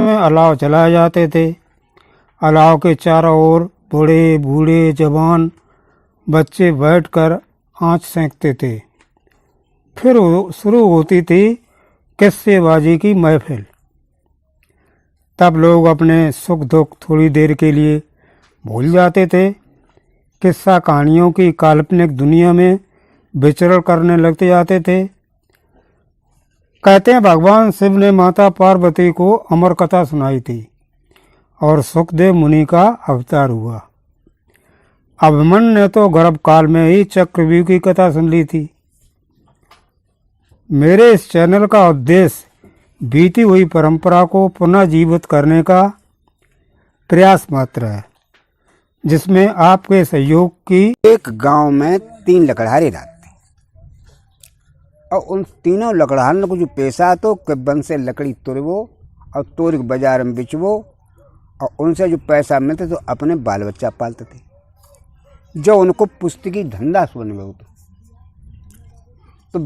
में अलाव जलाए जाते थे। अलाव के चारों ओर बूढ़े बूढ़े जवान बच्चे बैठकर आँच सेंकते थे। फिर शुरू होती थी किस्सेबाजी की महफिल। तब लोग अपने सुख दुख थोड़ी देर के लिए भूल जाते थे। किस्सा कहानियों की काल्पनिक दुनिया में विचरण करने लगते जाते थे। कहते हैं भगवान शिव ने माता पार्वती को अमर कथा सुनाई थी और सुखदेव मुनि का अवतार हुआ। अभिमन्यु ने तो गर्भकाल में ही चक्रव्यूह की कथा सुन ली थी। मेरे इस चैनल का उद्देश्य बीती हुई परंपरा को पुनः जीवित करने का प्रयास मात्र है, जिसमें आपके सहयोग की। एक गांव में 3 लकड़हारे रहते और उन तीनों लकड़हारों को जो पैसा तो वन से लकड़ी तोड़वो और तोड़ के बाजार में बेचवो और उनसे जो पैसा मिलते तो अपने बाल बच्चा पालते थे। जो उनको पुस्तकी धंधा सुनने में होता तो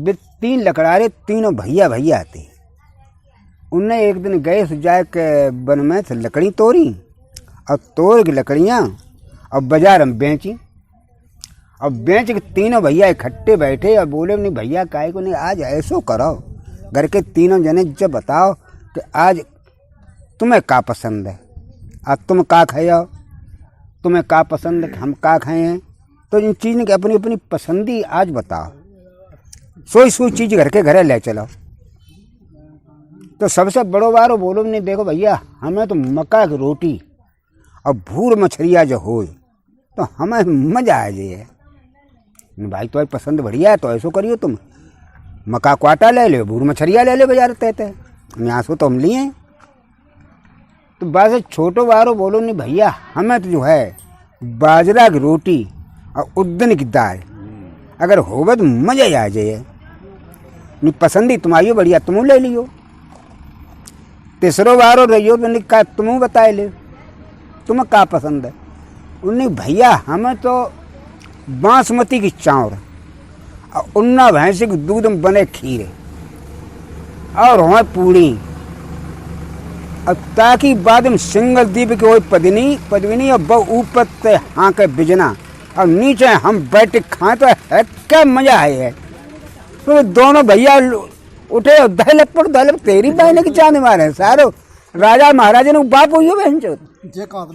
3 लकड़हारे तीनों भैया भैया आते। उनने एक दिन गए जाए के वन में से लकड़ी तोड़ी और तोड़ के लकड़ियाँ और बाजार में बेची और बेच के तीनों भैया इकट्ठे बैठे और बोले नहीं भैया काहे को नहीं, आज ऐसो करो। घर के तीनों जने जब बताओ कि आज तुम्हें का पसंद है, आज तुम का खाए हो, तुम्हें का पसंद है, हम का खाए हैं। तो इन चीज़ की अपनी अपनी पसंदी आज बताओ। सोई चीज़ घर के घरे ले चलो। तो सबसे बड़ो बारो बोलो नहीं देखो भैया हमें तो मक्का की रोटी और भूर मछलियाँ जो हो तो हमें मज़ा आ जाए। भाई तो पसंद बढ़िया है तो ऐसो करियो, तुम मक्का को आटा ले लो, भूर मछलियाँ ले लो बाजार कहते हैं, यहाँ से तो हम लिए। तो बस छोटो बारो बोलो नहीं भैया हमें तो जो है बाजरा की रोटी और उद्दन की दाल अगर होवे तो मज़ा ही आ जाए। नहीं पसंदी तुम्हारी बढ़िया तुम ले लियो। तीसरो बारो रहियो तो का तुम बताए ले तुम्हें का पसंद है। उन्हें भैया हमें तो बासमती की चावल और उन्ना भैंसी के दूध में बने खीरे और हमें पूड़ी और ताकि बाद में सिंगल दीप की वही पदविनी और बहु ऊपर से हाँ के बिजना और नीचे हम बैठ खाए तो है क्या मजा है। तो दोनों भैया उठे और दहलक तेरी बहने की चांद मारे सारो राजा महाराजा ने बाप हुई बहन चो।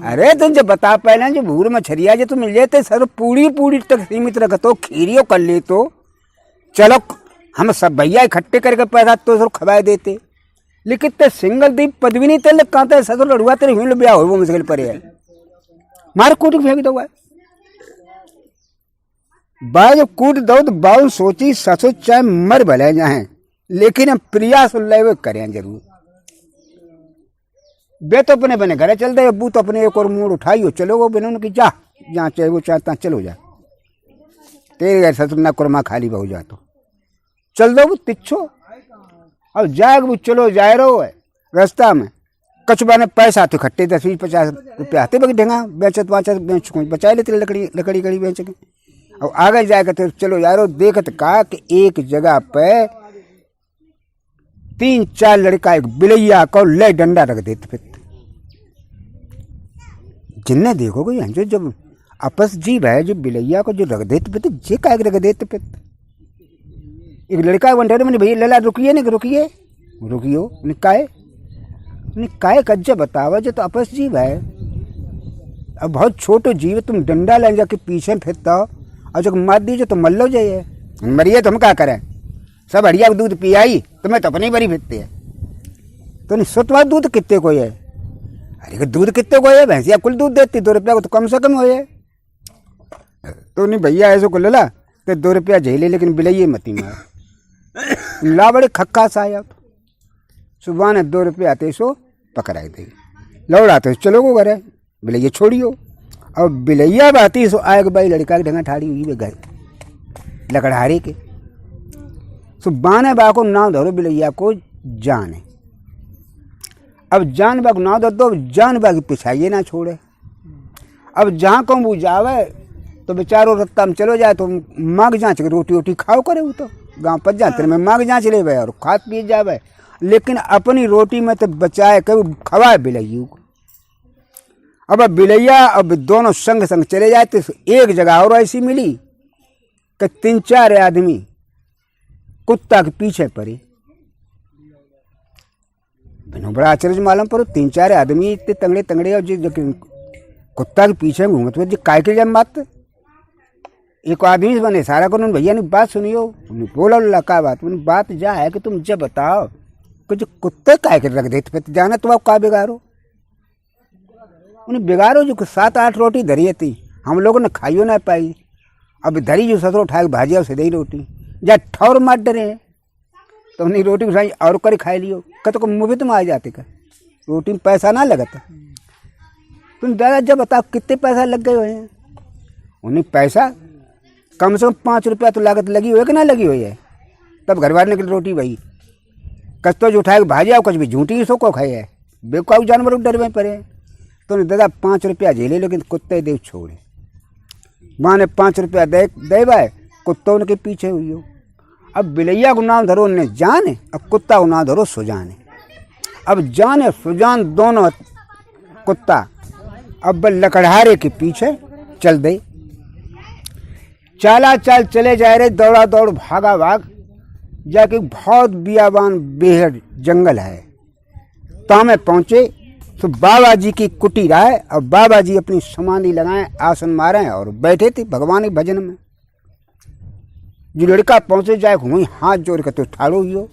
अरे तुम जब बता पहले जो भूर मछरिया जो तुम लेते सर पूड़ी तक सीमित रखतो खीरियो कर ले तो चलो हम सब भैया इकट्ठे करके पैसा तो सर खवाए देते। लेकिन ते सिंगल दीप पदविनी तेल कहते सर लड़ुआ तेरे हुई ब्याह हो वो मुश्किल पर है मार कूट फेंक दो बाय जब कूट दो तो बाउल सोची ससुर चाहे मर भले जाए लेकिन हम प्रयास ले करें जरूर। बे तो अपने बने घरे चल दे अबू तो अपने एक और मोड़ उठाइयो चलो वो बिना की जा जहाँ चाहे वो चाहता चलो जा तेरे घर ससुर ना कुरमा खाली बहु जा तो चल दो वो तिच्छो अब जाए वो चलो जाए रहो है रास्ता में कछुआ ने पैसा तो इकट्ठे 10-20-50 रुपया आते बगे ढेंगा बेचत वाचत बेच बचा लेते लकड़ी कड़ी बेच के और आगे जाएगा तो चलो यारो देखत का कि एक जगह पे 3-4 लड़का एक बिलैया को ले डंडा रख देते फिर जिन्हें देखोगे यहाँ जो जब आपस जीव है जो बिलैया को जो रख देते फिर जे का रख देते फिर एक लड़का बंटे मैंने भैया लला रुकिए नहीं रुकियो निकाय कज्जा बतावा जो तो आपस जीव है। अब बहुत छोटो जीव तुम डंडा ले जाके पीछे फिरता और जो मार दीजिए तो मर लो जाइए मरिए तो हम क्या करें सब हड़िया दूध पियाई तुम्हें तो अपनी बड़ी फिरती है तो नहीं सुतवा दूध कितने को है। अरे दूध कितने को है भैंसिया कुल दूध देती 2 रुपया को तो कम से कम हो जाए। तो नहीं भैया ऐसे को लला तो 2 रुपया झेले लेकिन बिलैये मती मार ला बड़े खक्का सा आया तो सुबह ने 2 रुपया आते सो पकड़ाई दे लौड़ा तो चलो को घरे बिलैया छोड़ियो और बिलैया बाती सो आए भाई लड़का की ढंगा ठाड़ी हुई घर लकड़हारे के सो बाने बा को नाव धरो बिलैया को जाने। अब जान बा को नाव धर दो जान बा की पिछाइए ना छोड़े। अब जहाँ को वो जावे तो बेचारो रत्ता में चलो जाए तो मांग जाँच के रोटी वोटी खाओ करे वो तो गाँव पर जाते में मांग जाँच ले और खाद पी जावे लेकिन अपनी रोटी में तो बचाए कभी खवाए बिलैया को। अब बिलैया अब दोनों संग संग चले जाए तो एक जगह और ऐसी मिली कि 3-4 आदमी कुत्ता के पीछे पड़े। बिना बड़ा आश्चर्य मालूम पर 3-4 आदमी इतने तंगड़े तंगड़े और जो कुत्ता के पीछे घूमत हुए काय के जम बात। एक आदमी से बने सारा को भैया ने बात सुनियो, बोला लका बात जा है कि तुम जब बताओ कि जो कुत्ते काय के रख देते पे जाना तो आप का बिगाड़ो। उन्हें बिगाड़ो जो 7-8 रोटी धरी थी, हम लोगों ने खाइयो ना पाई। अब धरी जो 17 उठा के भाजिया से दही रोटी जा ठौर मार डरे तो उन्हें रोटी उठाई और कर खा लियो। कतो को मुँह भी तुम आ जाते कर रोटी में पैसा ना लगता। तुम दादा जब बताओ कितने पैसा लग गए हुए हैं। उन्हें पैसा कम से कम 5 रुपया तो लागत लगी हुई है कि ना लगी हुई है। तब घर वाले की रोटी वही कच तो जो उठाए भाजिया कुछ भी झूठी सो को खाए है। बेकाऊ जानवर डर में पड़े तो दादा 5 रुपया झेले लेकिन कुत्ते देव छोड़े। माँ ने 5 रुपया दे भाई कुत्तों उनके पीछे हुई हो। अब बिलैया को नाम धरो ने जाने, अब कुत्ता को नाम धरो सुजान। अब जाने सुजान दोनों कुत्ता अब लकड़हारे के पीछे चल दे। चाला चाल चले जा रहे, दौड़ा दौड़ भागा भाग जाके बहुत बियाबान बेहद जंगल है। तामे पहुंचे तो बाबा जी की कुटीर आए और बाबा जी अपनी समाधि लगाए, आसन मारे और बैठे थे भगवान के भजन में। जो लड़का पहुंचे जाए वहीं हाथ जोड़ के तो ठाड़ो ही हो।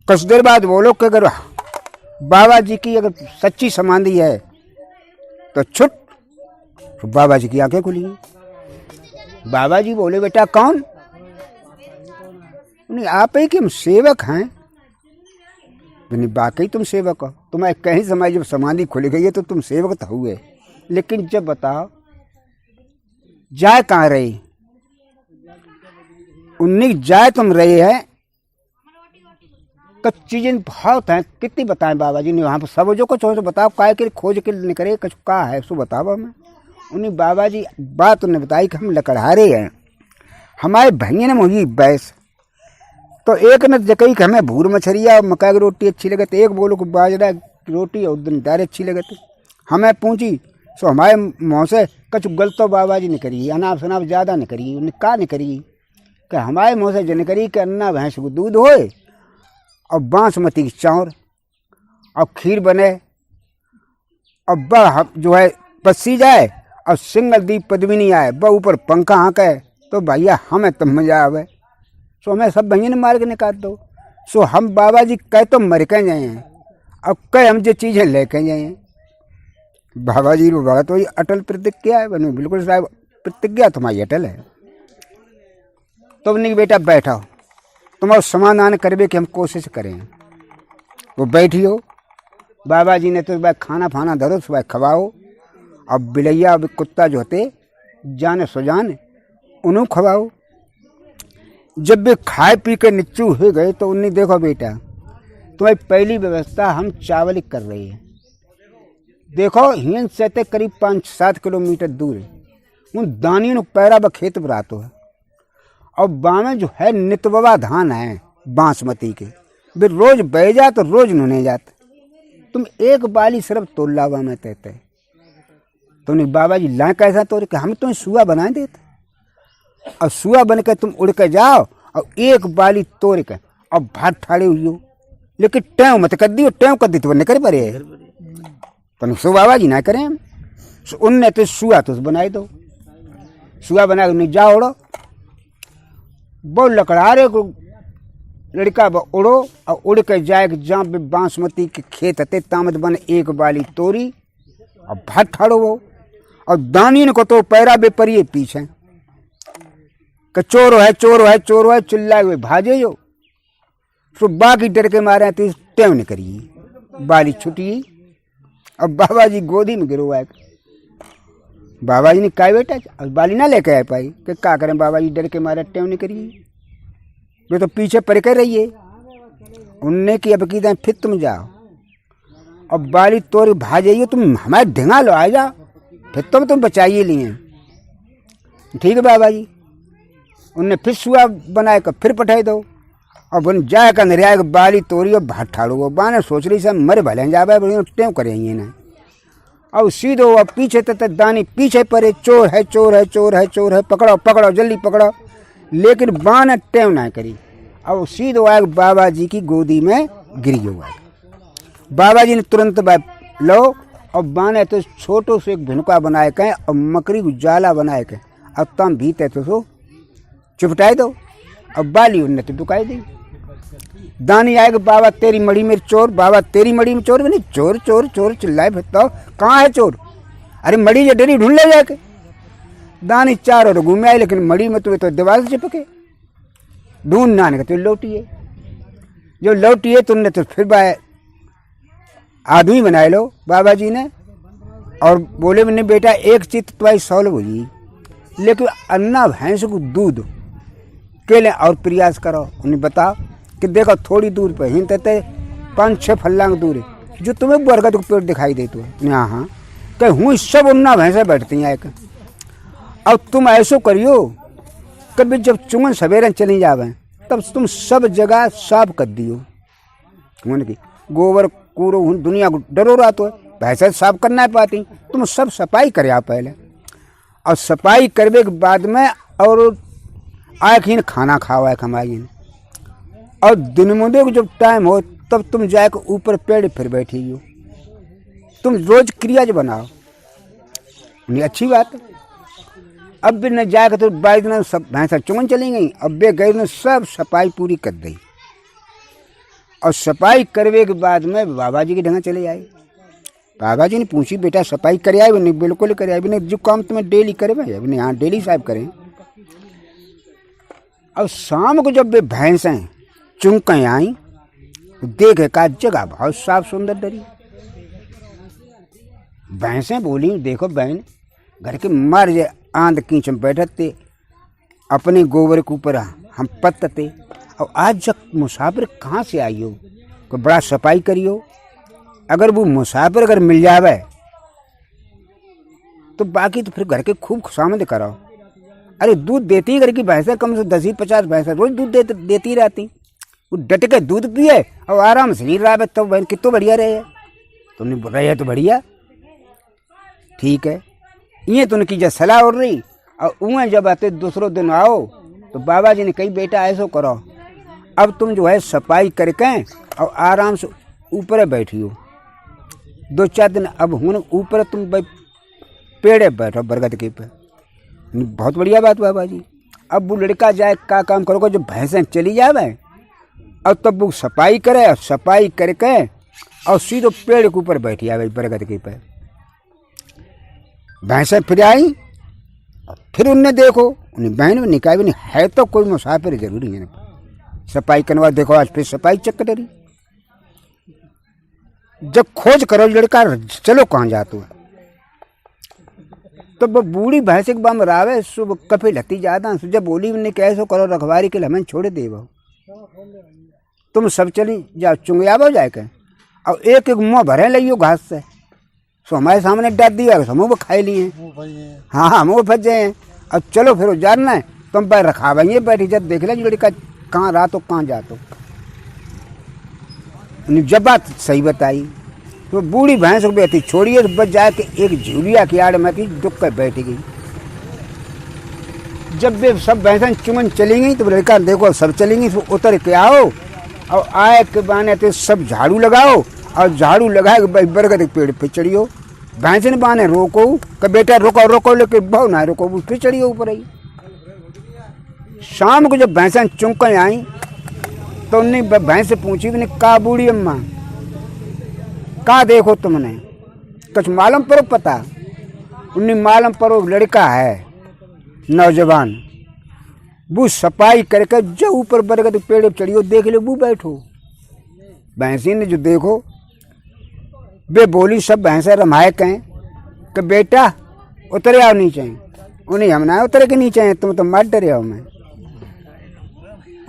कुछ देर बाद बोलो कि अगर बाबा जी की अगर सच्ची समाधि है तो छुट। तो बाबा जी की आंखें खुली। बाबा जी बोले बेटा कौन? नहीं आप ही कि हम सेवक हैं। नहीं बाकी तुम सेवक हो, तुम्हें कहीं समय जब समाधि खुल गई है तो तुम सेवक तो हुए, लेकिन जब बताओ जाए कहाँ रहे? उन्नीस जाए तुम रहे हैं कुछ चीजें बहुत हैं, कितनी बताएं बाबा जी ने वहाँ पर सब जो कुछ हो तो बताओ काय के खोज के नहीं करे कुछ का है सो बताओ हमें। उन्हीं बाबा जी बात उन्हें बताई कि हम लकड़हारे हैं, हमारे भैया ने मुझे बैस तो एक ने जकई कि हमें भूर मछरिया और मक्का की रोटी अच्छी लगे, तो एक बोलो कि बाजरा की रोटी और दाल अच्छी लगे। तो हमें पूछी सो हमारे मुँह से कुछ गलत तो बाबा जी ने करी, अनाप शनाप ज़्यादा नहीं करी। उन्हें का नहीं करी कि हमारे मुँह से जन करी कि अन्ना भैंस को दूध होए और बांसमती की चाउर और खीर बने और बह जो है पस्सी जाए और सिंगल दीप पद्मिनी आए ब ऊपर पंखा हाँके तो भैया हमें तब मजा आवे। सो हमें सब भैया ने मार के निकाल दो। सो हम बाबा जी कह तो मर के जाए हैं अब कह हम जो चीज़ें लेके जाए हैं। बाबा जी को भगत वही अटल प्रतिज्ञा है, बनो बिल्कुल साहब प्रतिज्ञा तुम्हारी अटल है। तो नहीं बेटा बैठो तुम्हारा समाधान करवे कि हम कोशिश करें। वो बैठी हो, बाबा जी ने तो सुबह खाना फाना धरो सुबह खवाओ। अब बिलैया अब कुत्ता जो होते जाने सुजान उन्हों खवाओ। जब वे खाए पी के निच्चू हो गए तो उन्हें देखो बेटा तुम्हारी पहली व्यवस्था हम चावल ही कर रही है। देखो हियन से ते करीब 5-7 किलोमीटर दूर है, उन दानी नु पैरा ब खेत बरातो है और बामें जो है नितवा धान है बांसमती के, वे रोज बह जा तो रोज नुने जाते। तुम एक बाली सिर्फ तोलावा में कहते तुमने बाबा जी ला कैसा तोड़ के हम तुम्हें सुआ बना देते और सुआ बन के तुम उड़ के जाओ और एक बाली तोड़ के और भात ठाड़े हुई हो। लेकिन टेव मत कर दी, टेव कर दी तो नहीं कर पड़े तुम सो बाबा जी ना करें। उनने तो सुआ तो बनाए दो, सुआ बना के नहीं जाओ उड़ो। वो लकड़ारे को लड़का उड़ो और उड़ के जाए जहाँ पे बांसमती के खेत थे तामत बन एक बाली तोरी और भात ठाड़ो वो और दानी को तो पैरा बेपरिए पीछे कि चोर है चोर है चोर है चिल्लाए हुए भाजे जो। तो बाकी डर के मारे तो टेव नहीं करिए बाली छुटी अब बाबा जी गोदी में गिरो आए। बाबा जी ने कहा बेटा अब बाली ना लेके आ पाई कि क्या करें बाबा जी डर के मारे टेव नहीं करिए वे तो पीछे पड़ कर रहिए। उनने की अब की फिर तुम जाओ अब बाली तोड़ भाजाइए तुम हमारे ढिंगा लो आ जाओ फिर तुम बचाइए लिए। ठीक है बाबा जी। उनने फिर सुआ बनाए कर फिर पठाए दो और बन जाए का नरिया के बाली तोड़ी और भाट ठाड़ो वो बाने सोच रही सब मरे भले जावे बड़ी ट्यों करेंगे ना। अब सीधो अब पीछे तक दानी पीछे पड़े, चोर है चोर है चोर है चोर है, पकड़ो पकड़ो जल्दी पकड़ो, लेकिन बाने टेम ना करी। अब सीधो आए बाबा जी की गोदी में गिर हुआ। बाबा जी ने तुरंत लो और बाने तो छोटो से एक भुनका बनाए के और मकड़ी को जाला बनाए के अब तम भीते तो सो चुपटाए दो। अब बाली उनने तो टुकाई दी। दानी आएगा बाबा तेरी मड़ी में चोर, बाबा तेरी मड़ी में चोर, नहीं चोर चोर चोर चिल्लाए फिरता हो, कहाँ है चोर? अरे मड़ी जो डरी ढूंढ ले जाके। दानी चारों ओर घूमे आए लेकिन मड़ी में तो दीवार से चिपके ढूंढ ना तो लौटिए। जो लौटिए तो उनने तो फिर आदमी बनाए लो बाबा जी ने और बोले मैंने बेटा एक चित्त तुम्हारी सॉल्व हुई, लेकिन अन्ना भैंस को दूध के ले और प्रयास करो। उन्हें बताओ कि देखो थोड़ी दूर पर हिंदते 5-6 फल्लांग दूर है जो तुम्हें बरगद को पेड़ दिखाई देते हो। हाँ हाँ कह हूँ सब उन्ना भैंसें बैठती हैं। अब तुम ऐसो करियो कभी जब चुंगन सवेरे चली जावे तब तुम सब जगह साफ कर दियो। की गोबर कूड़ो दुनिया को डरो रहा तो भैंसें साफ करना है पाती, तुम सब सफाई करे पहले और सफाई करने के बाद में और आखिर खाना खावा कमाई और दिन मुंदे को जब टाइम हो तब तुम जाके ऊपर पेड़ फिर बैठी हो। तुम रोज क्रियाज बनाओ, नहीं अच्छी बात है। अब भी न जाकर तो 22 दिन सब भैंसा चुंगन चली गई। अब बे गए ने सब सफाई पूरी कर दी और सफाई करने के बाद में बाबा जी के ढंगा चले आए। बाबा जी ने पूछी बेटा सफाई करे आए? नहीं बिल्कुल करे आए, नहीं जो काम तुम्हें डेली करे भाई अब नहीं, हाँ डेली साहब करें। अब शाम को जब वे भैंसें चुंकें आई देखे का जगह बहुत साफ सुंदर डरी। भैंसें बोली देखो बहन घर के मर जे आंध कीच में बैठते अपने गोबर के ऊपर हम पत्तते और आज जब मुसाफिर कहाँ से आई हो कोई बड़ा सफाई करियो। अगर वो मुसाफिर अगर मिल जावे तो बाकी तो फिर घर के खूब खुशामद कराओ। अरे दूध देती घर की भैंसें कम से 10-50 भैंसें रोज दूध देती रहती, वो डट के दूध पिए और आराम से नहीं रहा तो बहन कितना बढ़िया रहे। तुमने बोल रही है तो बढ़िया ठीक है, ये तो उनकी जब सलाह उड़ रही और उन्हें जब आते दूसरों दिन आओ तो बाबा जी ने कही बेटा ऐसा करो अब तुम जो है सफाई करके और आराम से ऊपर बैठी हो 2-4 दिन। अब हूँ ऊपर तुम पेड़े बैठो बरगद के पे, बहुत बढ़िया बात बाबा जी। अब वो लड़का जाए का काम करोगे जब भैंसें चली जावे और तब वो सफाई करे और सफाई करके और सीधो पेड़ के ऊपर बैठी आवे बरगद के पे। भैंसें फिर आई फिर उनने देखो उन्हें बहन में निकाय भी नहीं है तो कोई मुसाफिर जरूरी है सफाई करवा। देखो आज फिर सफाई चक्कर डरी। जब खोज करो लड़का चलो कहाँ जाते हो तो वो बूढ़ी भैंस के बम रावे सुबह कफे लती ज्यादा जब बोली ने कैसे करो रखवारी के लिए हमें छोड़ दे तुम सब चली जाओ चुंगियाबो जाके और एक मुँह भरे लियो घास से सो हमारे सामने डाल दिया मुँह खाई लिए। हाँ हाँ मुँह फंस जाए। अब चलो फिर जानना है तुम पर रखा भाई बैठी जब देख ले लड़का कहाँ रहा तो कहाँ जा तो जब बात सही बताई तो बूढ़ी भैंस को बैठी छोड़िए बच जाए कि एक झूलिया की आड़ में थी दुख कर बैठ गई। जब वे सब भैंसें चुमन चली गई तो लड़का देखो सब चली गई तो उतर के आओ और आए के बाने तो सब झाड़ू लगाओ और झाड़ू लगाए बरगद के पेड़ पे चढ़ियो। भैंसे ने बाने रोको कि बेटा रोको रोको लेकिन बहु ना रोको फिर चढ़ियो ऊपर आई। शाम को जब भैंसें चुंकन आई तो उन्हें भैंस से पूछी भी का बूढ़ी अम्मा का देखो तुमने कुछ मालूम पड़ो पता? उन्हें मालूम पड़ो लड़का है नौजवान वो सफाई करके जो ऊपर बरगद पेड़ पे चढ़ियो देख लो वो बैठो। भैंसी ने जो देखो वे बोली सब भैंसा रमाए कहें कि बेटा उतरे आओ नीचे। उन्हें हम ना उतरे के नीचे हैं तुम तो मत डरे आओ। मैं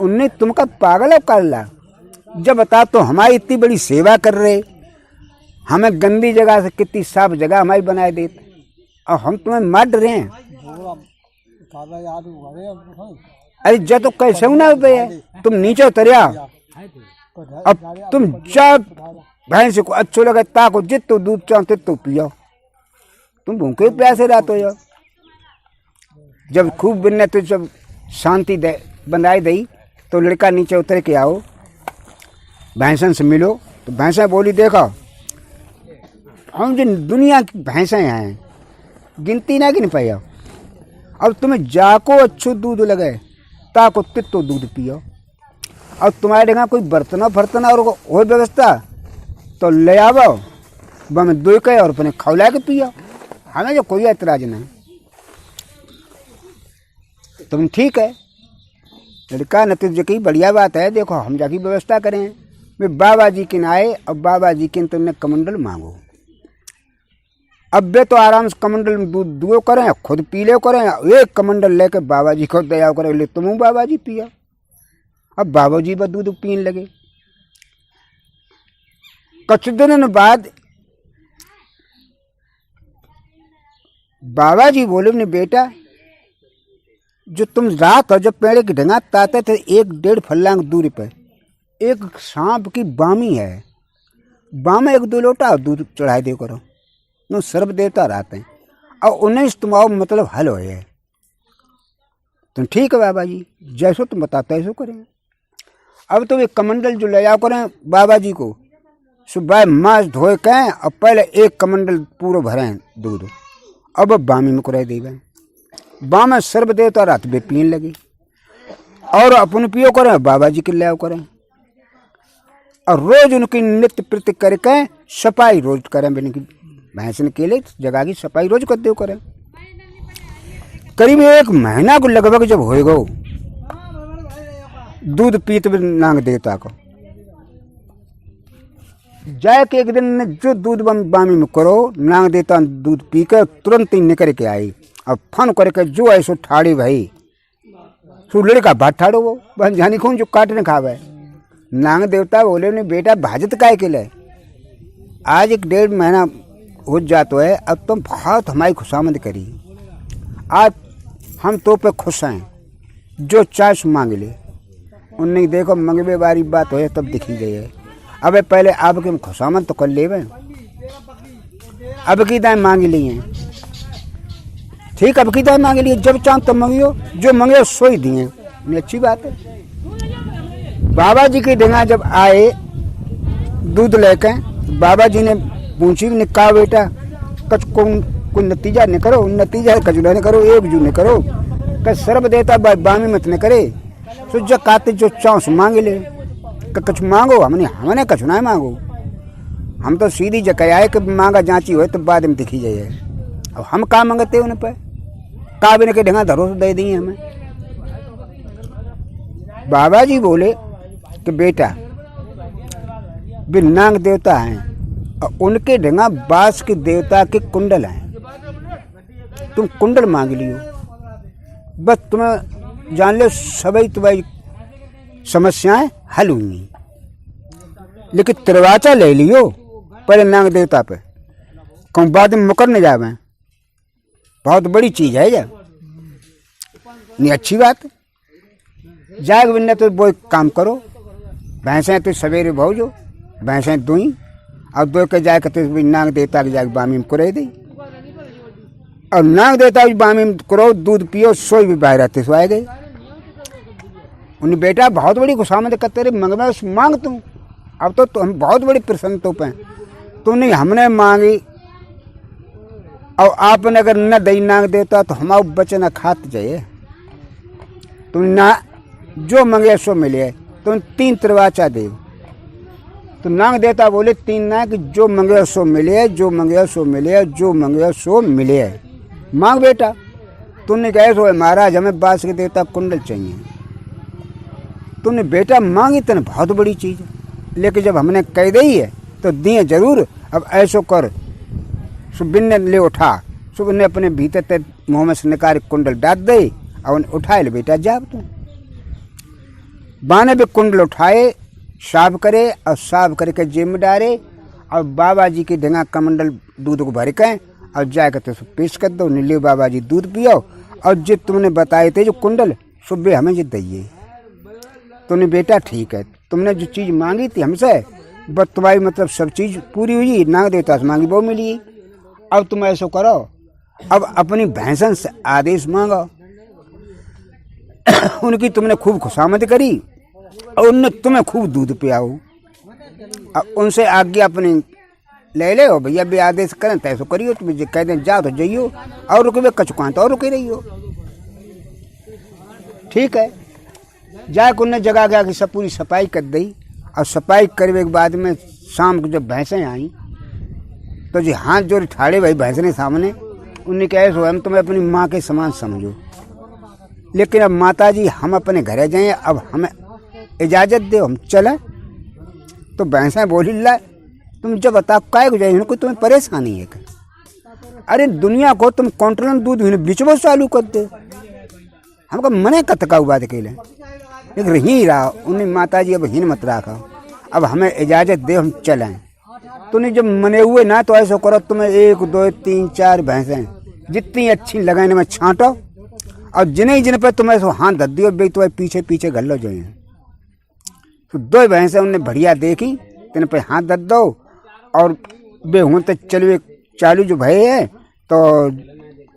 उन्हें तुमका पागल कर ला जब बता तो हमारी इतनी बड़ी सेवा कर रहे हमें गंदी जगह से कितनी साफ जगह हमारी बनाए देते और हम तुम्हें मर रहे हैं। अरे जा तो कैसे ना पे तुम नीचे उतरिया, अब तुम जा भैंस को अच्छो लगे ताको जितो दूध चाहो तितो पियो, तुम भूखे प्यासे रहते हो। जब खूब बिन्ने तो जब शांति दे बनाई दई तो लड़का नीचे उतर के आओ, भैंसन से मिलो। तो भैंसा बोली देखो हम जो दुनिया की भैंसें हैं गिनती ना गिन पाया, अब तुम्हें जाको अच्छो दूध लगे ताको तितो दूध पियो, और तुम्हारे यहाँ कोई बर्तना फर्तना और व्यवस्था तो ले आवो, बम दो के और अपने खौला के पियो, हमें जो कोई एतराज नहीं। तुम ठीक है लड़का नतीजे की बढ़िया बात है, देखो हम जाकी व्यवस्था करें। वे बाबा जी के आए, अब बाबा जी के तुमने कमंडल मांगो। अब वे तो आराम से कमंडल में दूध दुओ करें, खुद पी ले करें, एक कमंडल लेके बाबा जी को दया करें, ले तुम बाबा जी पिया। अब बाबा जी बस दूध पीने लगे। कुछ दिन बाद बाबा जी बोले अपने बेटा जो तुम रात और जब पेड़ की ढंगा ताते थे 1-1.5 फल्लांग दूरी पर एक सांप की बामी है, बामे 1-2 लोटा दूध चढ़ाई दे करो, नो सर्व देवता रहते हैं और उन्हें तुम्हारा मतलब हल हो है। तुम ठीक है बाबा जी, जैसो तुम बताते ऐसो करें। अब तो एक कमंडल जो ले जाओ करें बाबा जी को, सुबह मांस धोए कहें और पहले एक कमंडल पूरा भरें दूध, अब बामी में कराई देवें। बाम सर्व देवता रात में पीने लगी और अपन पियो करें बाबा जी के ले आओ करें, और रोज उनकी नित्य प्रति करके सफाई रोज करें, भैंस के लिए जगह की सफाई रोज कर दो करें। करीब 1 महीना को लगभग जब हो गो दूध पीते नांग देवता को जाए के एक दिन जो दूध बामी में करो, नांग देवता दूध पी कर तुरंत ही निकल के आई और फन करके जो ऐसो ठाड़ी भाई सो लड़का भात ठाड़ो वो बन जानी खून जो काटने खावे। नांग देवता बोले ने बेटा भाजत काय के लिए, आज 1-1.5 महीना हो जातो है, अब तुम बहुत हमारी खुशामद करी, आज हम तो पे खुश हैं, जो चाश मांग ले। उन्हें देखो मंगवे बारी बात हो तब दिखी गई है। अब पहले आपके खुशामद तो कर ले, अब की दाएँ मांग ली हैं, ठीक अब की दाएँ मांग लिए, जब चांद तब मंगियो, जो मंगे सो ही दिए, अच्छी बात है। बाबा जी की डेंगा जब आए दूध लेके, बाबा जी ने पूछी ने कहा बेटा कच कोई नतीजा न करो, नतीजा कजुला न करो, एक जू न करो, क सर्व देता बामी मत न करे, सो जो काते जो चांस मांग ले, कछ मांगो, हमने कछु ना मांगो, हम तो सीधी जगह आए कि मांगा जांची हो तो बाद में दिखी जाए। अब हम का मांगते उन पर का भी के ढंगा धरोस दे दिए हमें। बाबा जी बोले कि बेटा वे नाग देवता हैं और उनके ढंगा बास के देवता के कुंडल हैं, तुम कुंडल मांग लियो, बस तुम्हें जान लो सभी तुम्हारी समस्याएं हल हुई। लेकिन तिरवाचा ले लियो पहले नाग देवता पे, कौन बाद में मुकर न जावे, बहुत बड़ी चीज है ये, नहीं अच्छी बात। जाग बिन्ने तो वो काम करो, भैंसें तो सवेरे भोजो, भैंसें दुई और दो के जाए तो नाग देवता के जाके बामी में कुरे दी, और नाग देवता की बामी में करो, दूध पियो, सोई भी बाहर रहते सो आए गए। उन्हें बेटा बहुत बड़ी खुशामद करते रहे, मंगवा मांग तुम, अब तो हम बहुत बड़ी प्रसन्न तो पे, तो नहीं हमने मांगी और आपने अगर न दई नाग देता तो हमारा बचना खात जाए, तुम ना जो मंगे सो मिले, तुम 3 तिरवाचा दे, तो नाग देता बोले 3 ना कि जो मंगे सो मिले, जो मंगे सो मिले, जो मंगे सो मिले, मांग बेटा। तुमने कहे सो महाराज हमें बास के देवता कुंडल चाहिए, तुमने बेटा मांगी तो बहुत बड़ी चीज, लेकिन जब हमने कह दी है तो दिए जरूर। अब ऐसो कर सुबिन ने ले उठा, सुबिन ने अपने भीतर ते मुँह में से निकाल कुंडल डाल दे और उठाए ले बेटा जाब तो बाने भी कुंडल उठाए, साफ करे और साफ करके जेब में डाले और बाबा जी के ढंगा कमंडल दूध को भर के और जाकर तो पेश कर दो, नीले बाबा जी दूध पियो और जो तुमने बताए थे जो कुंडल सुबह हमें ये दइए। तूने बेटा ठीक है, तुमने जो चीज़ मांगी थी हमसे बस तुम्हारी मतलब सब चीज़ पूरी हुई, नाग देवता से मांगी वो मिली। अब तुम ऐसा करो, अब अपनी भैंसन से आदेश मांगो। उनकी तुमने खूब खुशामद करी और उनने तुम्हें खूब दूध पियाओ। अब उनसे आज्ञा अपनी ले ले भैया भी आदेश करें तैसो करियो, तुम जो कह दें जाओ तो जाइयो, और रुके कचुकान तो और रुके रहियो। ठीक है, जाके उनने जगह गया कि सब पूरी सफाई कर दी। और सफाई करने के बाद में शाम को जब भैंसें आई तो जी हाथ जोड़ ठाड़े भाई भैंसने सामने, उनने कहा सो हम तुम्हें अपनी माँ के समान समझो, लेकिन अब माता जी हम अपने घरे जाएं, अब हमें इजाज़त दो हम चलें। तो भैंसें बोली ला तुम जब बताओ काय को जाए, कोई तुम्हें परेशानी है क्या? अरे दुनिया को तुम कॉन्ट्रोल दूध बिचवो चालू कर दे, हमको मने कतका हुआ अकेले लेकिन ही रहा। उन्हें माता जी अब हिन मत रखा, अब हमें इजाज़त दे हम चलें। तूने जब मने हुए ना तो ऐसा करो, तुम्हें 1 2 3 4 भैंसें जितनी अच्छी लगाने में छांटो, और जिन पर तुम्हें ऐसा हाथ धर दियो भाई तुम्हें पीछे पीछे घर लो जाए। तो 2 भैंसें उनने बढ़िया देखी, तेन पे हाथ धर दो और बे हूँ तो चलवे चालू जो भय है तो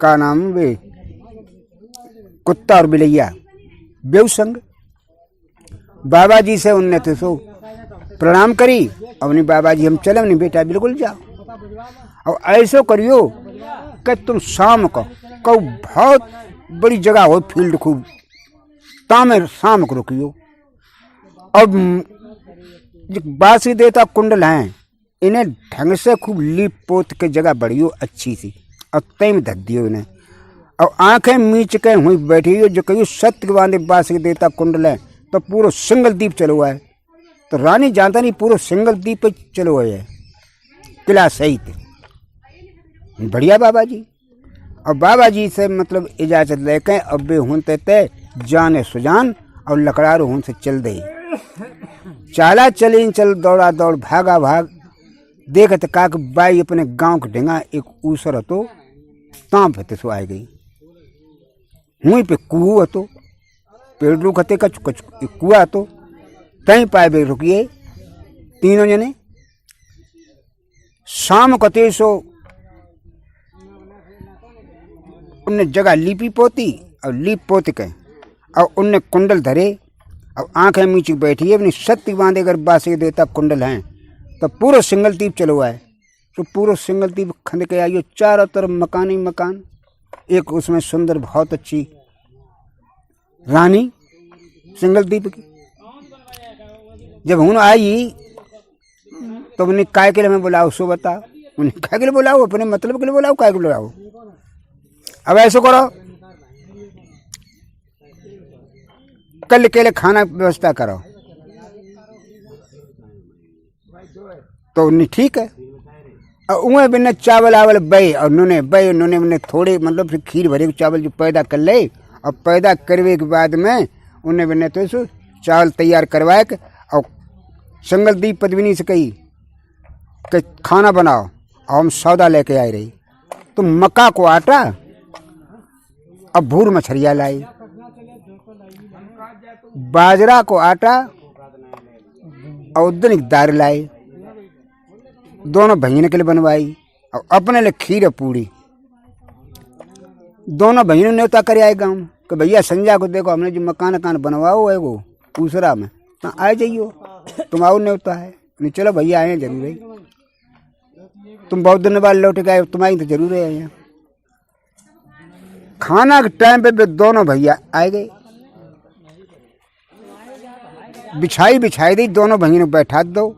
का नाम वे कुत्ता और बिलैया बेउ संग। बाबा जी से उनने तो सो प्रणाम करी, अपनी बाबा जी हम चले, नहीं बेटा बिल्कुल जाओ। और ऐसो करियो कि तुम शाम को बहुत बड़ी जगह हो फील्ड खूब तामे शाम को रुकियो। और बासी देवता कुंडल हैं, इन्हें ढंग से खूब लीप पोत के जगह बढ़ियो अच्छी सी, और तय में धर दियो इन्हें, और आंखें मीच के हुई बैठी हो जो कहियो सत्य के बांधे बासी देवता कुंडल है तो पूरा सिंगल दीप चलो है। तो रानी जानता नहीं पूरा सिंगल दीप पे चलो है किला सहित। बढ़िया बाबा जी। और बाबा जी से मतलब इजाज़त लेके अब बे होते ते जाने सुजान और लकड़ारू हूं से चल दे। चाला चली चल दौड़ा दौड़ भागा भाग, देखत काक बाई अपने गांव के ढेंगा एक ऊसर हतो तांप हते सो आई गई। हुई पे कुओ हतो, पेड़ रुक हते कच कच कुआ हतो, तई पाए बे रुकिए तीनों जने। शाम कते सो उनने जगह लीपी पोती और लीप पोत के और उनने कुंडल धरे और आंखें मीच बैठी है अपनी सत्य बांधे। अगर बासे देवता कुंडल हैं तो पूरा सिंगल दीप चलो है। तो पूरा सिंगल दीप खंड के आइयो, चारों तरफ मकान ही मकान, एक उसमें सुंदर बहुत अच्छी रानी सिंगल दीप की। जब हूँ आई तो उन्हें काय के लिए हमें बुलाओ, सो बता उन्हें काय के लिए बुलाओ, अपने मतलब के लिए बुलाओ, काय के लिए बुलाओ। अब ऐसा करो कल के लिए खाना व्यवस्था करो। तो उन्हें ठीक है, और उन्हें बिना चावल आवल बे और उन्होंने थोड़े मतलब फिर खीर भरे चावल जो पैदा कर ले, और पैदा करने के बाद में उन्हें बिना तो चावल तैयार करवाए और सिंगल दीप पद्मिनी से कही कि खाना बनाओ, और हम सौदा लेके आए रही। तो मक्का को आटा अब भूर मछरिया लाई, बाजरा को आटा और उद्दनिक दाल लाई, दोनों बहन के लिए बनवाई और अपने लिए खीर पूड़ी। दोनों बहनों ने न्योता कर आए गाँव कि भैया संजय को देखो हमने जो मकान बनवाओ है वो दूसरा में तो आ जाइयो, तुम आओ न्योता है। नहीं चलो भैया आए हैं जरूर है, तुम बहुत दिन बाद लौट गए, तुम्हारी तो जरूर है यहाँ। खाना के टाइम पे दोनों भैया आए गए, बिछाई दी, दोनों बहनों बैठा दो।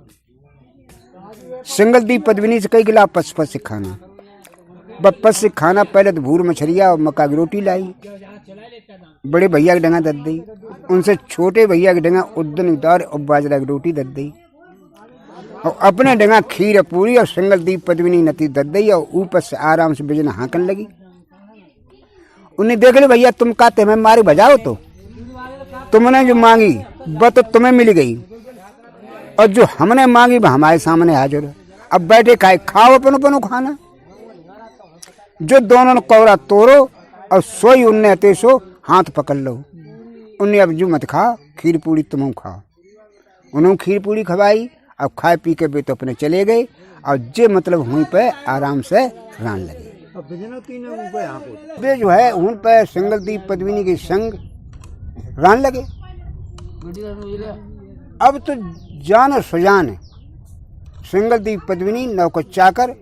सिंगल दीप पद्मिनी से कई गिला पस से खाना, बपस से खाना पहले तो भूर मछलिया और मक्का की रोटी लाई, बड़े भैया की डंगा दद दी, उनसे छोटे भैया की डंगा उद्दन दाल और बाजरा की रोटी दद दी, और अपने डंगा खीर पूरी और सिंगल दीप पद्मिनी नती दद दी, और ऊपर से आराम से बिजन हाँकन लगी। उन्हें देख ले भैया तुम कहते हमें मारी बजाओ, तो तुमने जो मांगी वो तो तुम्हें मिल गई, और जो हमने मांगी वो हमारे सामने हाजिर है। अब बैठे खाओ अपनो खाना। जो दोनों ने कौरा तोड़ो और सोई उनने सो हाथ पकड़ लो। उन्हें अब जू मत खा, खीर पूड़ी तुम खाओ। उन्होंने खीर पूड़ी खवाई। अब खाए पी के वे तो अपने चले गए और जे मतलब वहीं पे आराम से रान लगे। वे जो है उन पे सिंगलदीप पद्मिनी के संग रान लगे। अब तो जान और सुजान है, सिंगलदीप पद्मिनी नौकर चाकर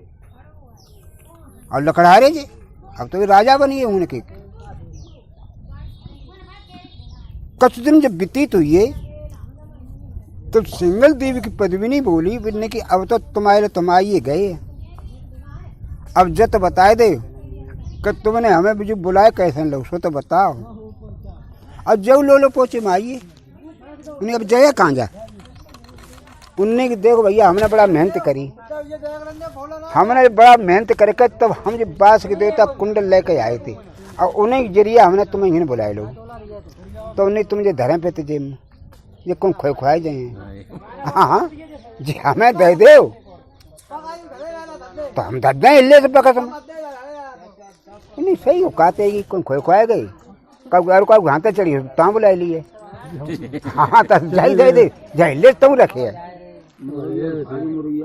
और लकड़हारे जी। अब तो वे राजा बनी है उनके। कुछ दिन जब व्यतीत हुए तो सिंगलदीप की पद्मिनी बोली बिन्ने की अब तो तुम्हारे तुम आइए गए, अब जत बताए दे कि तुमने हमें भी जो बुलाए कैसे लोग सो तो बताओ। अब जब लो पोचे में आइए उन्हें अब जया कहाँ जा। उनने की देखो भैया हमने बड़ा मेहनत करी, हमने बड़ा मेहनत करके तब हम जब बास के देवता कुंडल लेके आए थे और उन्हीं के जरिए हमने तुम्हें इन्हें बुलाए लो। तो उन्हें तुम जो धरे पे थे जेब में ये कौन खोए खुआए जाए। हाँ जी हमें दे दे तो हम दे दें इल्ले से पकड़ नहीं सही हो कहते कि कौन खोए खुआए गई कब और कब घाते चढ़ी ता बुला लिए। हाँ तो जाई दे दे जाई ले तुम रखे।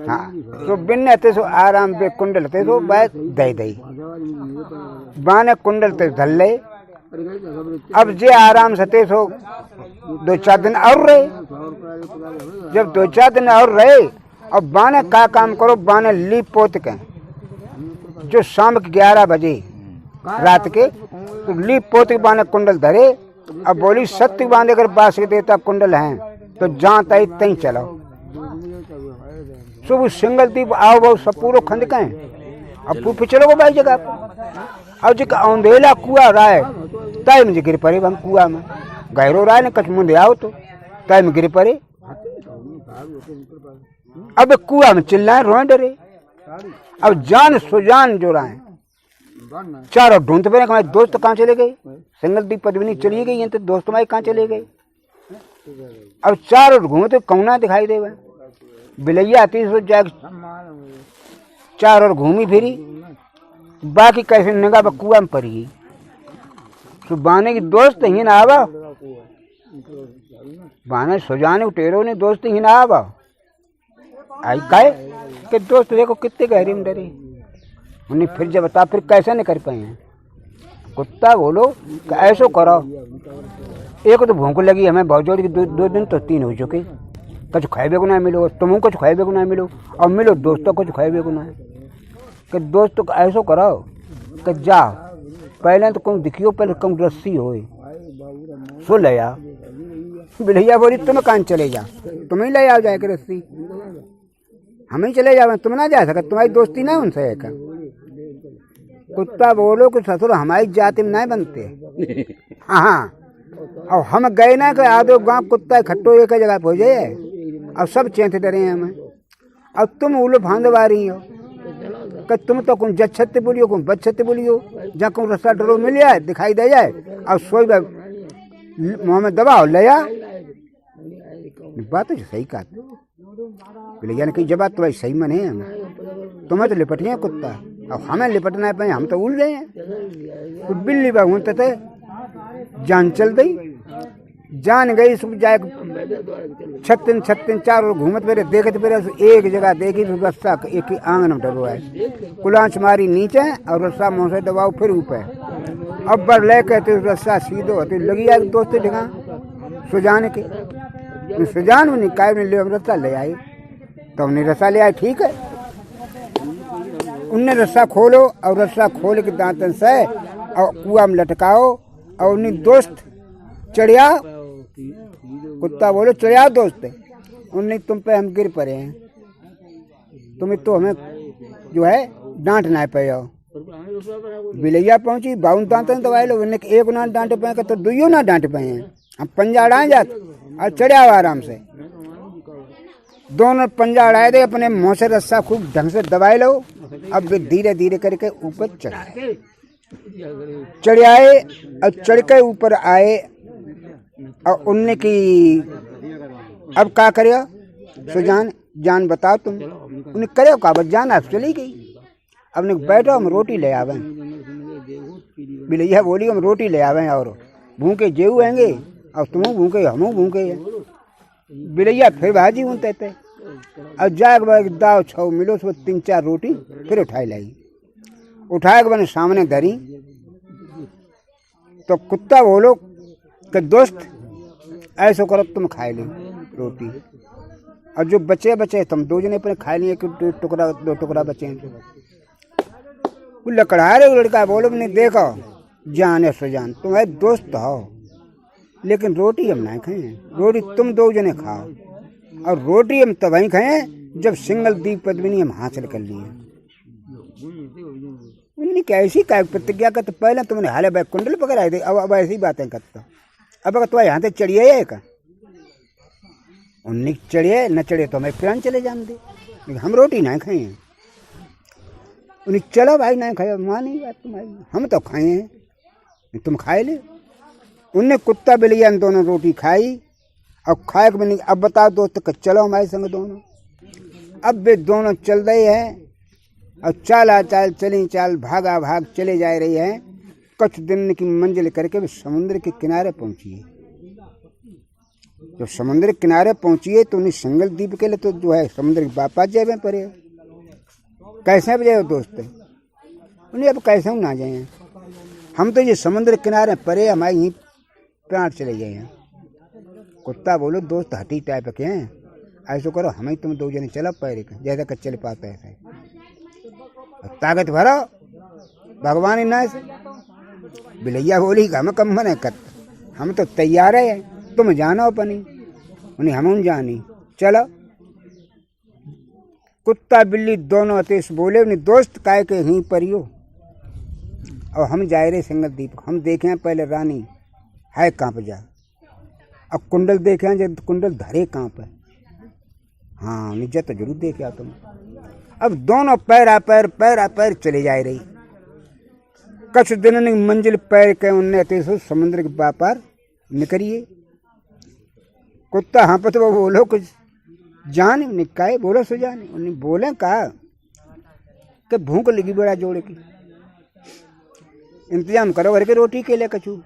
हाँ तो बिन थे सो आराम पे कुंडल थे सो बैठ दे दई बाने कुंडल ते धल ले। अब जे आराम से थे सो 2-4 दिन और रहे। जब 2-4 दिन और रहे अब बाने का काम करो बाने लीप पोत के जो शाम के 11 बजे रात के तो लीप पोत के बाने कुंडल धरे। अब बोली सत्य बांधे कर बास के देता कुंडल हैं तो जहाँ तई तई चलो। सुबह सिंगलदीप आओ बहु सब पूरा खंड के अब पूछ चलो भाई जगह अब जो अंधेला कुआ रहा है तय मुझे गिर पड़े। हम कुआ में गहरो रहा है ना कच मुंदे आओ तो तय में गिर पड़े। अब कुआ में चिल्लाए रोए डरे। अब जान सुजान जो रहा है चारों ढूंढते पे हमारे दोस्त कहाँ चले गए। सिंगलदीप पद्मिनी चली गई हैं तो दोस्त हमारे कहाँ चले गए। अब चारों घूमते कौना दिखाई दे बिलैया आती सो जाग चार और घूमी फिरी बाकी कैसे निगाह कुआ में पड़ी। तो बाने की दोस्त ही ना आवा बाने सुजाने उटेरो ने दोस्त ही ना आवा आई काहे कि दोस्त देखो कितने गहरे में डरे। उन्हें फिर जब बता फिर कैसे नहीं कर पाए। कुत्ता बोलो कि ऐसो करो एक तो भूख लगी हमें बहुत जोड़ी की 2 दिन तो 3 हो चुके कुछ खाए को ना मिलो तुम कुछ खाए को ना मिलो और मिलो दोस्तों कुछ खाए को ना कि दोस्तों को ऐसो करो कि जाओ पहले तो कौन दिखियो पहले कौन रस्सी हो सो ले आओ। बिलैया बोली तुम कहाँ चले जा तुम ही ले आओ जाए कर रस्सी हम ही चले जाओ तुम ना जा सका तुम्हारी दोस्ती ना उनसे है का। कुत्ता बोलो कि ससुर हमारी जाति में नहीं बनते। हाँ और हम गए ना कि आधो गाँव कुत्ता खट्टो एक जगह पहुँच जाए और सब चेंते डरे हैं हमें। अब तुम उलो भांदवा रही हो कि तुम तो कौन जच्छते बोलियो कौन बच्छते बोलियो जहाँ कौन रस्ता डरो मिल जाए दिखाई दे जाए और सोई मुँह में दबाओ ले आ बात है सही कहा। बिलैया ने कही जब बात तुम्हारी सही मन है हमें तुम्हें तो लिपटिए कुत्ता और हमें लिपटना पाए हम तो उड़ रहे हैं। तो बिल्ली बाबू थे जान चल गई जान गई सुबह जाए छत्तीन चार और घूमत पेरे देखते पेरे एक जगह देखी तो रस्सा एक आंगन में डरो है कुलांच मारी नीचे और रस्सा मुँह से दबाओ फिर ऊपर अब बर ले कहते रस्सा सीधो होते लगी आए दोस्त ढिगा सुजान के सुजान में निकाय में ले रस्सा ले आए तो हमने रस्सा ले आए ठीक है। उनने रस्सा खोलो और रस्सा खोल के दांतन से और कुआ में लटकाओ और उन्हें दोस्त चढ़िया कुत्ता बोलो चढ़िया दोस्त उन्हें तुम पे हम गिर पड़े हैं तुम्हें तो हमें जो है डांट ना पाए। बिलैया पहुंची 52 दांत दवाई लो उन्हें एक ना डांट पाए तो 2 ना डांट पाए हैं हम पंजा अड़ाए जाते और चढ़िया आराम से दोनों पंजा अड़ाए दे अपने मुँह से रस्सा खूब ढंग से दबाए लो। अब वे धीरे धीरे करके ऊपर चढ़ आए और चढ़ के ऊपर आए और उनने की अब क्या करे सुजान जान बताओ तुम उन्हें करे का बस जान आप चली गई। अब ने बैठो हम रोटी ले आवे बिलैया बोली हम रोटी ले आवे और भूखे जेऊ आएंगे और तुम भूखे हम भूखे हैं। बिलैया फिर भाजी उनते थे और जाग बाग दाव छो मिलो उसमें 3-4 रोटी फिर उठाई लाई। उठाए के मैंने सामने धरी तो कुत्ता बोलो कि दोस्त ऐसा करो तुम खाए ली रोटी, और जो बचे बचे तुम 2 जने पर खा लिए, 2 टुकड़ा बचे हैं। वो लकड़हारे लड़का बोलो मैंने देखो जाने सो जान तुम्हारे दोस्त हो, लेकिन रोटी हम नहीं खाए, रोटी तुम 2 जने खाओ और रोटी हम तब ही खाए जब सिंगल दीप पद्मिनी हम हासिल कर लिए। उन्होंने कैसी क्या प्रतिज्ञा करते, पहले तुमने हाले बैग कुंडल पकड़ आए थे, अब ऐसी बातें करता। अब अगर तुम्हारे यहाँ से चढ़िए है का उन्हें चढ़िए न चढ़े तो हमें प्राण चले जान दे, लेकिन हम रोटी नहीं खाए हैं। उन्हें चलो भाई नहीं खाए, माँ नहीं बात तुम्हारी, हम तो खाए हैं तुम खाए ले। उनने कुत्ता बिलैया दोनों रोटी खाई और खाए के नहीं। अब बताओ दोस्त चलो हमारे संग दोनों। अब वे दोनों चल रहे हैं और चाल चली चाल भागा भाग चले जा रही है। कुछ दिन की मंजिल करके वे समुद्र के किनारे पहुंची है। जब समुद्र के किनारे पहुंची है तो उन्हें सिंगल द्वीप के लिए तो जो है समुद्र के वापस जाए पड़े। कैसे बजाए दोस्त उन्हें, अब कैसे ना जाए, हम तो ये समुद्र किनारे परे हमारे यहीं प्राण चले गए हैं। कुत्ता बोलो दोस्त हटी टाइप के हैं, ऐसा करो हमें तुम 2 जने चलो पैरे का जैसा कर चल पाते ऐसे ताकत भरो भगवान ना से। बिलैया बोली हम कम मने कर, हम तो तैयार है, तुम जानो अपनी। उन्हें हम जानी चलो। कुत्ता बिल्ली दोनों अतेश बोले उन्हें दोस्त काय के यहीं परियो, और हम जाए रहे सिंगल द्वीप। हम देखे हैं पहले रानी है कांप जा, अब कुंडल देखे हैं जब कुंडल धरे कांप है। हाँ निज्जत तो जरूर देखे आ तुम। अब दोनों पैर चले जा रही। कुछ दिनों ने मंजिल पैर के उनने अतेश समुद्र के पार निकलिए। कुत्ता हाँ पर तो बोलो कुछ जान निकाय बोलो सो जान। उन्हें बोले कहा कि भूख लगी बड़ा जोड़े की, इंतजाम करो घर के रोटी के लिए कछू।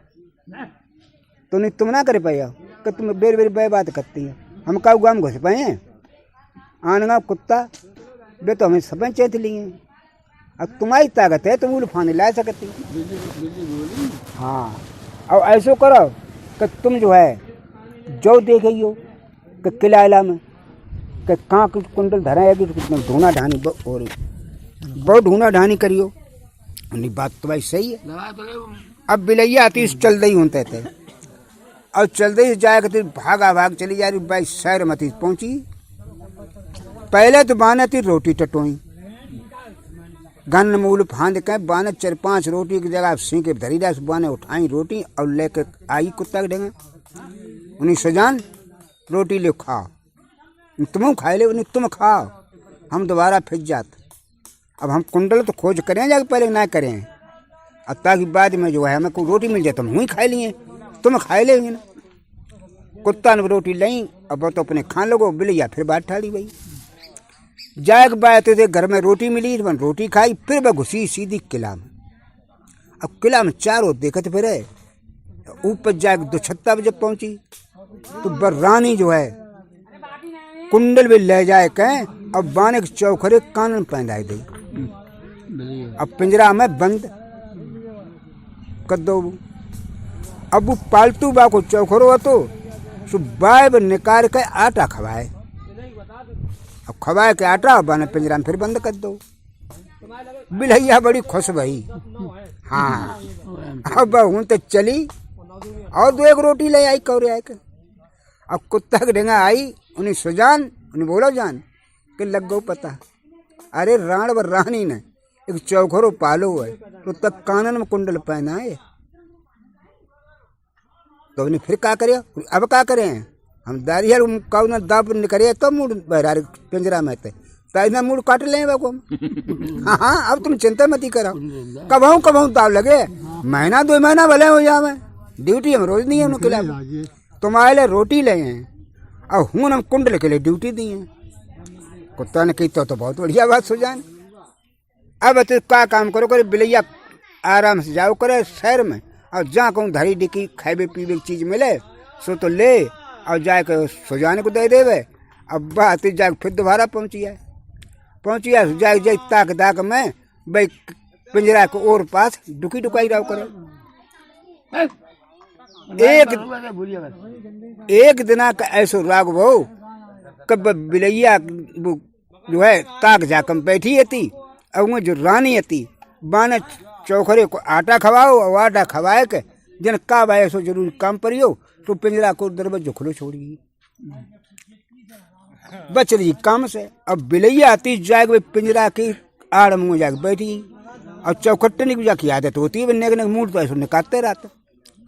तो नहीं तुम ना कर पाया कि तुम बेर बेर बे बात करती है, हम का गाम घुस पाए हैं आनगा कुत्ता बे तो हमें सब चेत लिए। अब तुम्हारी ताकत है तुम उल्फाने ला सकती। हाँ अब ऐसो करो कि तुम जो है जो देखियो कि किला इला में कि कहाँ कुछ कुंडल धरा है कि ढूंढा ढानी बहुत ढूंढा ढानी करियो। उन्हीं बात तो भाई सही है। अब बिलैया आती चल रही होते थे और चल रही जाए भागा भाग चली जा रही भाई शहर में पहुंची। पहले तो बाने थी रोटी टटोई गन मूल फांद के बाने 4-5 रोटी की जगह सिंह के धरी दास बाने उठाई रोटी और लेकर आई कुत्ता के ढंगे। उन्हें सजान रोटी ले खाओ, तुम खाए ले उन्हें तुम खाओ, हम दोबारा फिर जाते। अब हम कुंडल तो खोज करें जाके पहले ना करें, अब ताकि बाद में जो है हमें कोई रोटी मिल जाए तो हम ही खाए लिए, तुम खाए लेंगे ना। कुत्ता ने रोटी ली अब तो अपने खा लोगो। बिलैया फिर बात ठाड़ी भाई जाए के बाद थे घर में रोटी मिली तो रोटी खाई। फिर वह घुसी सीधी किला में। अब किला में चारों देखते फिर ऊपर जाके 2-6 बजे पहुंची तो रानी जो है कुंडल भी ले जाए कहें अब बाने के चौखरे कानन पहनाई दी। अब पिंजरा में बंद कर दो। अब वो पालतू बा को चौखरो हो तो बाय निकाल के आटा खवाए। अब खवाए के आटा बाने पिंजरा में फिर बंद कर दो। बिलैया बड़ी खुश भई। हाँ अब हूँ तो चली और 2-1 रोटी ले आई कौरे आए के। अब कुत्ता के ढेंगा आई उन्हें सुजान उन्हें बोलो जान कि लग गो पता। अरे राण व रानी ने एक चौखरो पालो है तो तक कानन में कुंडल पहना है। तो उन्हें फिर क्या करे, अब क्या करें हम दारिया कौन दाब निकले तो मूड बहरा पिंजरा में थे तो मूड काट लें बाबू हम। हाँ अब तुम चिंता मत करो, कबहू दाव लगे 1-2 महीना भले हो जावे। ड्यूटी हम रोज नहीं है उनके लिए, तुम्हारे लिए रोटी ले हैं और हूँ हम कुंडल के लिए ड्यूटी दी है। कुत्ता ने कही तो बहुत बढ़िया बात सुजान। अब तो क्या काम करो करे बिलैया आराम से जाओ करे शहर में और जहाँ कहूँ धरी डिकी खाए पीवे की चीज मिले सो तो ले और जाके सुजान को दे देवे। अब बात जाके फिर दोबारा पहुंचिया जाए ताक में भाई पिंजरा को और पास डुकी डुकाई रहो करे। एक दिना का ऐसो राग वो कब बिलैया जो है ताक जाकम बैठी थी और वो जो रानी थी बाने चौखरे को आटा खवाओ और आटा खवाए के जन का भाई ऐसो जरूर काम परियो तो पिंजरा को दरवाजा खुलो छोड़ी बच रही काम से। अब बिलैया आती जाके पिंजरा की आड़ मुँह जाके बैठी और चौखटनी की जाकी आदत होती है बनने मूड तो ऐसो निकालते रहते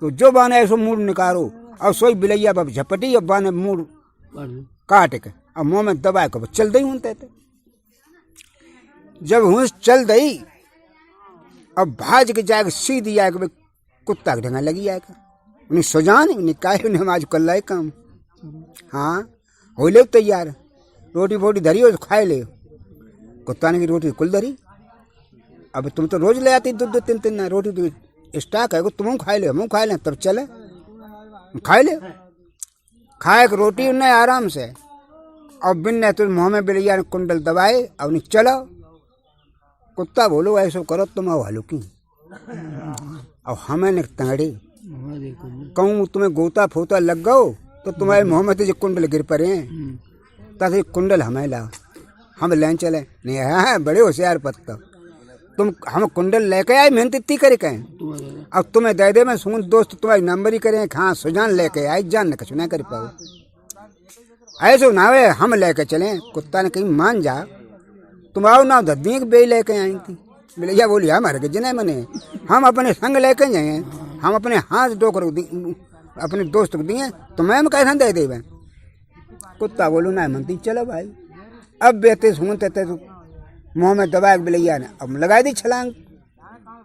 तो जो बाने ऐसो मूड निकालो और सोई बिलैया बाब झपटी और बाने मूड काट के और मुँह में दबाए को चल दई हूँ जब हूँ चल दई अब भाज के जाके सीधी आके कुत्ता के ढंगा लगी आएगा उन्हें सुजान निकाय उन्हें आज कर लाए काम। हाँ हो ले तैयार रोटी फोटी धरी हो तो खाए ले कुत्ता ने की रोटी कुल धरी। अब तुम तो रोज ले आती दो तीन तीन रोटी तो स्टॉक है तुम खाए ले हम खाए ले तब चले खाए ले खाए के रोटी उन्हें आराम से और बिन ने तुम मुँह में बिलैया ने कुंडल दबाए और नहीं चलो कुत्ता बोलो ऐसो करो तुम आओ हलो की और हमें ने तंगड़ी कहूँ तुम्हें गोता फोता लग गो तो तुम्हारे मुँह में तो जो कुंडल गिर पड़े हैं ताकि कुंडल हमें लाओ हम लें चले नहीं है बड़े होशियार पत्ता तुम हम कुंडल लेके आए मेहनत इतनी करे कहें अब तुम्हें दे दे मैं सुन दोस्त तुम्हारी नंबर ही करें हाँ सुजान लेके आए जान न कछु नहीं कर पाओ ऐसो ना वे हम लेके चले कुत्ता ने कहीं मान जा तुम आओ ना दद्दी बे लेके आई थी भैया बोली हमारे के जिन्हें मने हम अपने संग लेके जाए हम अपने हाथ डोकर अपने दोस्त को दिए तो मैं कैसा दे दे कुत्ता बोलू ना मनती चलो भाई अब बेहते सुनते थे तो मुँह में दबाए बिलैया ने अब लगाई दी छलांग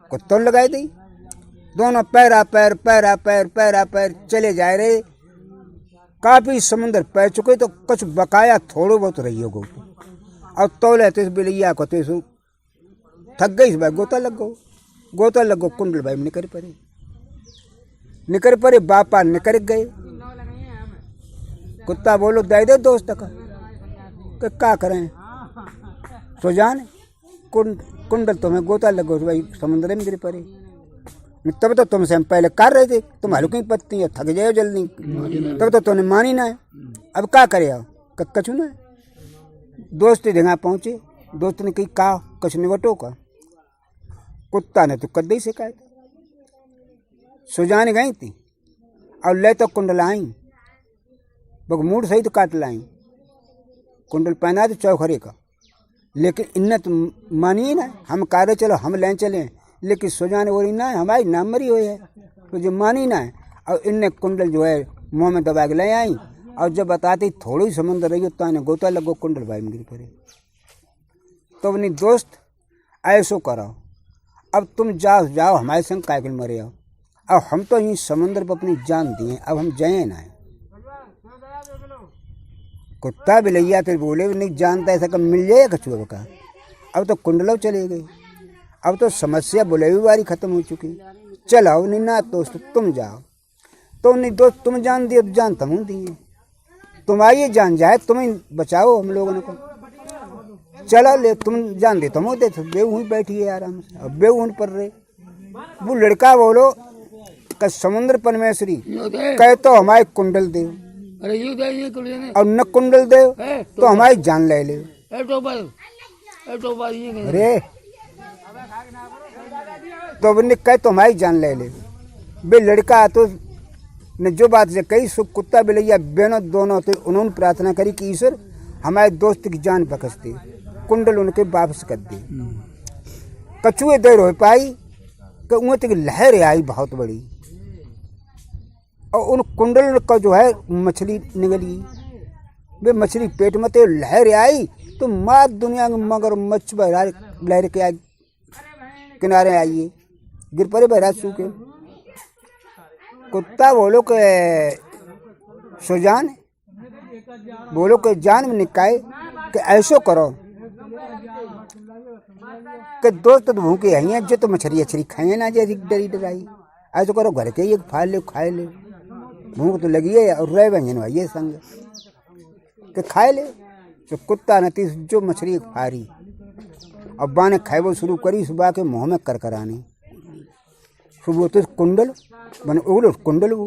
कुत्तों लगाई दी दोनों पैरा पैर चले जा रहे काफी समुद्र पैर चुके तो कुछ बकाया थोड़ो बहुत रही होगा और तो लेते बिलैया को तो थक गई भाई गोता लगो कुंडल भाई निकर पड़े बापा निकर गए कुत्ता बोलो दे दोस्त का क्या करें सुजान कुंडल तुम्हें गोता लगो भाई समुद्र में गिर पड़े तब तो तुमसे हम पहले कर रहे थे तुम हल्की पत्ती थक जाओ जल्दी तब तो तुमने मानी ना अब क्या करे कछु ना दोस्त जगह पहुंचे दोस्त ने कही का कछ निवटो का कुत्ता ने तो कद्दे शिकायत सुजान गई थी और ले तो कुंडल आई बग मूड सही तो काट लाई कुंडल पहना तो चौखरे का लेकिन इन्ने तो मानिए ना हम कार्य चलो हम लें चले लेकिन सुजान बोली ना हमारी नाम मरी हुई है तो जो मानी ना और इनने कुंडल जो है मुँह में दबा के ले आई और जब बताती थोड़ी समुद्र रही तो इन्हें गोता लगो कुंडल भाई में गिर पड़े तो अपनी दोस्त ऐसो करो अब तुम जाओ हमारे संग कायकल मरे आओ अब हम तो यहीं समुद्र पर अपनी जान दिए अब हम जाए ना कुत्ता बिलैया तो बोले नहीं जानता ऐसा कब मिल जाएगा कछुआ का अब तो कुंडलों चले गए अब तो समस्या बुलाई वारी खत्म हो चुकी चलो नहीं ना दोस्त तुम जाओ तो नहीं दोस्त तुम जान दिए अब जान तुम दिए तुम्हारी जान जाए तुम ही बचाओ हम लोगों को चलो ले तुम जान दे तुम दे बेऊ हुई बैठी है आराम से अब बेऊ हुई पर रहे वो लड़का बोलो कि समुद्र परमेश्वरी कहे तो हमारे कुंडल दे और न कुंडल दे तो हमारी जान ले ले अरे तो कहे तो हमारी जान ले ले बे लड़का तो ने जो बात से कही सो कुत्ता बिलैया बेनों दोनों थे उन्होंने प्रार्थना करी कि ईश्वर हमारे दोस्त की जान बख्श दे कुंडल उनके वापस कर दे कछुए देर हो पाई कि उन तक लहर आई बहुत बड़ी और उन कुंडल का जो है मछली निकली वे मछली पेट में तो लहर आई तो माँ दुनिया में मगर मच्छ लहर के आई किनारे आइए गिर पड़े बहरा सूखे कुत्ता बोलो के सुजान बोलो के जान में निकाय कि ऐसो करो कि दोस्त तो भूखे हैं जो तो मछली अच्छी खाए ना जैसी डरी डराई ऐसो करो घर के एक फाल ले खाए ले भूख तो लगी है और रह व्यंजन भाई ये संग कि खाए ले। तो कुत्ता नती जो मछली फारी अब बाने खाए शुरू करी सुबह के मुँह में करकरानी सुबह तो कुंडल बने उगलो कुंडल वो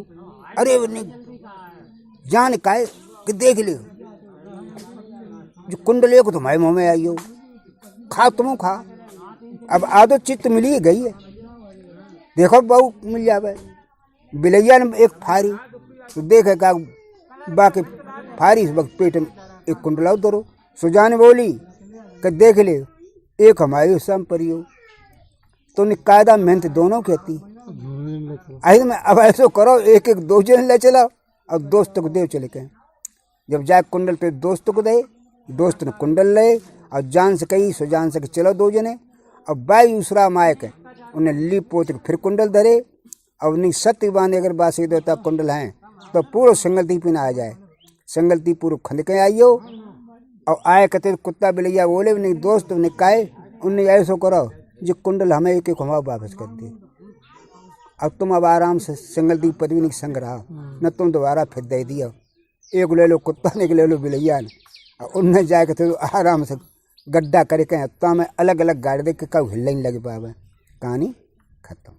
अरे जान काहे कि देख ले जो कुंडल को तुम्हारे मुँह में आई हो खा तुम खा। अब आदो चित्त मिली गई है देखो बहू मिल जावे। बिलैया ने एक फारी तो देखे का बाकी फारी इस वक्त पेट में एक कुंडला धरो। सुजान बोली कि देख ले एक हमारी सम परियो तो कायदा मेहनत दोनों कहती आई में। अब ऐसो करो एक एक दो जन ले चला और दोस्त को दे चले के जब जाए कुंडल पे दोस्त को दे दोस्त ने कुंडल ले और जान से कही सुजान से चलो दो जने। अब बाई दूसरा मायक है उन्हें ली पोत के फिर कुंडल धरे और नहीं सत्य बांधे अगर बासी देवता कुंडल हैं तो पूरा संगलती पे ना आ जाए। संगलती पूरा खंड के आइयो और आए कहते कुत्ता बिलैया बोले नहीं दोस्त ने काहे उन्हें ऐसो करो जो कुंडल हमें एक एक हमारा वापस कर दे। अब तुम अब आराम से संगलदीप पदवी नहीं संग रहा न तुम दोबारा फिर दे दिया एक ले लो कुत्ता ने ले लो बिलैया ने और उनने जाए कहते तो आराम से गड्ढा करके तो हमें अलग अलग गाड़ी देख के कब हिलने लगे पावे। कहानी खत्म।